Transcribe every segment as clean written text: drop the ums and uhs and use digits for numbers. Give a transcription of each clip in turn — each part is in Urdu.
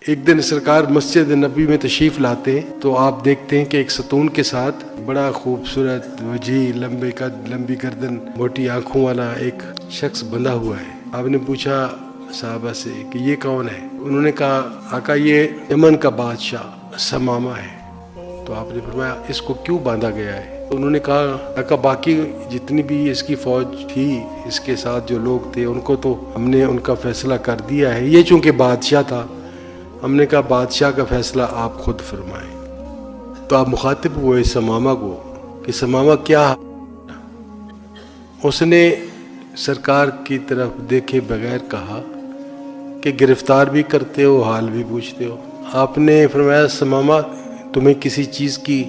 ایک دن سرکار مسجد نبی میں تشریف لاتے ہیں تو آپ دیکھتے ہیں کہ ایک ستون کے ساتھ بڑا خوبصورت وجیح لمبے قد لمبی گردن موٹی آنکھوں والا ایک شخص بندھا ہوا ہے۔ آپ نے پوچھا صحابہ سے کہ یہ کون ہے؟ انہوں نے کہا آقا یہ یمن کا بادشاہ ثمامہ ہے۔ تو آپ نے فرمایا اس کو کیوں باندھا گیا ہے؟ انہوں نے کہا آقا باقی جتنی بھی اس کی فوج تھی، اس کے ساتھ جو لوگ تھے، ان کو تو ہم نے ان کا فیصلہ کر دیا ہے، یہ چونکہ بادشاہ تھا، ہم نے کہا بادشاہ کا فیصلہ آپ خود فرمائیں۔ تو آپ مخاطب ہوئے ثمامہ کو کہ ثمامہ کیا؟ اس نے سرکار کی طرف دیکھے بغیر کہا کہ گرفتار بھی کرتے ہو، حال بھی پوچھتے ہو۔ آپ نے فرمایا ثمامہ تمہیں کسی چیز کی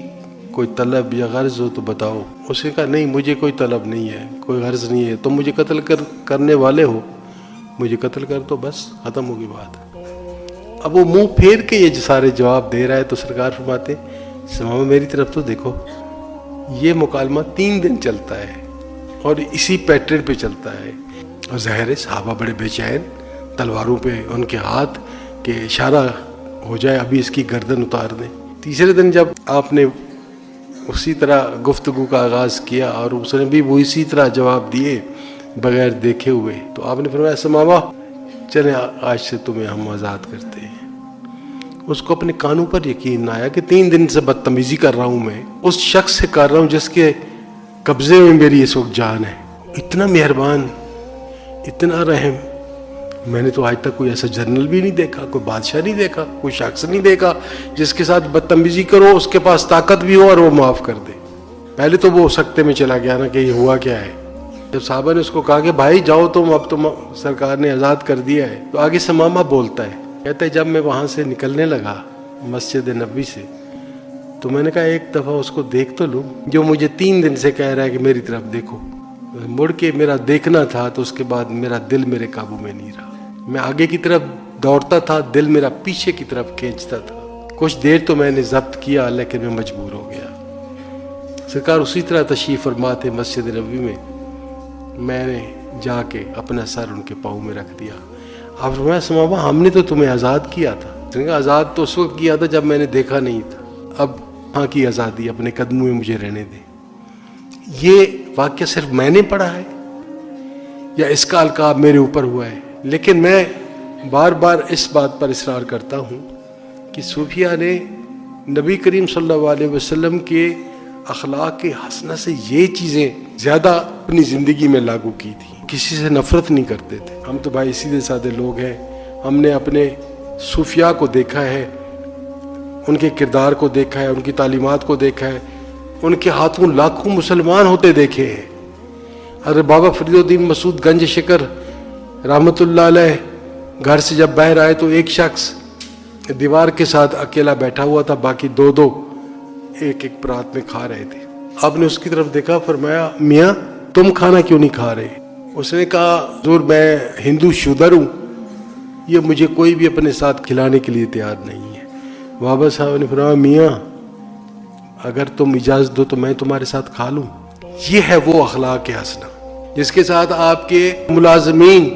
کوئی طلب یا غرض ہو تو بتاؤ۔ اس نے کہا نہیں مجھے کوئی طلب نہیں ہے، کوئی غرض نہیں ہے، تم مجھے قتل کرنے والے ہو، مجھے قتل کر دو، بس ختم ہوگی بات۔ اب وہ منہ پھیر کے یہ سارے جواب دے رہا ہے تو سرکار فرماتے ثمامہ میری طرف تو دیکھو، یہ مکالمہ 3 دن چلتا ہے اور اسی پیٹرن پہ چلتا ہے، اور ظاہر ہے صحابہ بڑے بے چین، تلواروں پہ ان کے ہاتھ کہ اشارہ ہو جائے ابھی اس کی گردن اتار دیں۔ تیسرے دن جب آپ نے اسی طرح گفتگو کا آغاز کیا اور اس نے بھی وہ اسی طرح جواب دیے بغیر دیکھے ہوئے، تو آپ نے فرمایا ثمامہ چلیں آج سے تمہیں ہم آزاد کرتے ہیں۔ اس کو اپنے کانوں پر یقین نہ آیا کہ 3 دن سے بدتمیزی کر رہا ہوں میں، اس شخص سے کر رہا ہوں جس کے قبضے میں میری اس وقت جان ہے۔ اتنا مہربان، اتنا رحم، میں نے تو آج تک کوئی ایسا جنرل بھی نہیں دیکھا، کوئی بادشاہ نہیں دیکھا، کوئی شخص نہیں دیکھا جس کے ساتھ بدتمیزی کرو اس کے پاس طاقت بھی ہو اور وہ معاف کر دے۔ پہلے تو وہ سکتے میں چلا گیا نا کہ یہ ہوا کیا ہے۔ جب صحابہ نے اس کو کہا کہ بھائی جاؤ تم، اب تم سرکار نے آزاد کر دیا ہے، تو آگے ثمامہ بولتا ہے، کہتا ہے جب میں وہاں سے نکلنے لگا مسجد نبی سے تو میں نے کہا ایک دفعہ اس کو دیکھ تو لوں جو مجھے 3 دن سے کہہ رہا ہے کہ میری طرف دیکھو۔ مڑ کے میرا دیکھنا تھا تو اس کے بعد میرا دل میرے قابو میں نہیں رہا، میں آگے کی طرف دوڑتا تھا، دل میرا پیچھے کی طرف کھینچتا تھا۔ کچھ دیر تو میں نے ضبط کیا لیکن میں مجبور ہو گیا۔ سرکار اسی طرح تشریف فرما تھے مسجد نبی میں نے جا کے اپنا سر ان کے پاؤں میں رکھ دیا۔ آپ فرمایا ثمامہ ہم نے تو تمہیں آزاد کیا تھا۔ اس نے کہا آزاد تو اس وقت کیا تھا جب میں نے دیکھا نہیں تھا، اب ہاں کی آزادی اپنے قدموں میں مجھے رہنے دیں۔ یہ واقعہ صرف میں نے پڑھا ہے یا اس کا القاب میرے اوپر ہوا ہے؟ لیکن میں بار بار اس بات پر اصرار کرتا ہوں کہ صوفیہ نے نبی کریم صلی اللہ علیہ وسلم کے اخلاق حسنہ سے یہ چیزیں زیادہ اپنی زندگی میں لاگو کی تھی۔ کسی سے نفرت نہیں کرتے تھے۔ ہم تو بھائی سیدھے سادے لوگ ہیں، ہم نے اپنے صوفیاء کو دیکھا ہے، ان کے کردار کو دیکھا ہے، ان کی تعلیمات کو دیکھا ہے، ان کے ہاتھوں لاکھوں مسلمان ہوتے دیکھے ہیں۔ حضرت بابا فرید الدین مسعود گنج شکر رحمۃ اللہ علیہ گھر سے جب باہر آئے تو ایک شخص دیوار کے ساتھ اکیلا بیٹھا ہوا تھا، باقی دو ایک پرات میں کھا رہے تھے۔ آپ نے اس کی طرف دیکھا، فرمایا میاں تم کھانا کیوں نہیں کھا رہے؟ اس نے کہا حضور میں ہندو شودر ہوں، یہ مجھے کوئی بھی اپنے ساتھ کھلانے کے لیے تیار نہیں ہے۔ بابا صاحب نے فرمایا میاں اگر تم اجازت دو تو میں تمہارے ساتھ کھا لوں۔ یہ ہے وہ اخلاق حسنہ جس کے ساتھ آپ کے ملازمین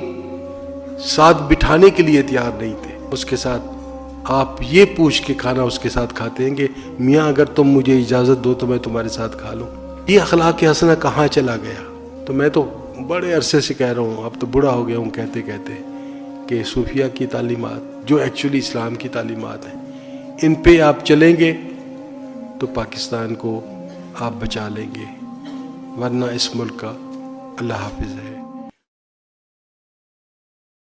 ساتھ بٹھانے کے لیے تیار نہیں تھے، اس کے ساتھ آپ یہ پوچھ کے کھانا اس کے ساتھ کھاتے ہیں کہ میاں اگر تم مجھے اجازت دو تو میں تمہارے ساتھ کھا لوں۔ یہ اخلاق حسنہ کہاں چلا گیا؟ تو میں تو بڑے عرصے سے کہہ رہا ہوں، اب تو بوڑھا ہو گیا ہوں کہتے کہتے، کہ صوفیہ کی تعلیمات جو ایکچولی اسلام کی تعلیمات ہیں، ان پہ آپ چلیں گے تو پاکستان کو آپ بچا لیں گے، ورنہ اس ملک کا اللہ حافظ ہے۔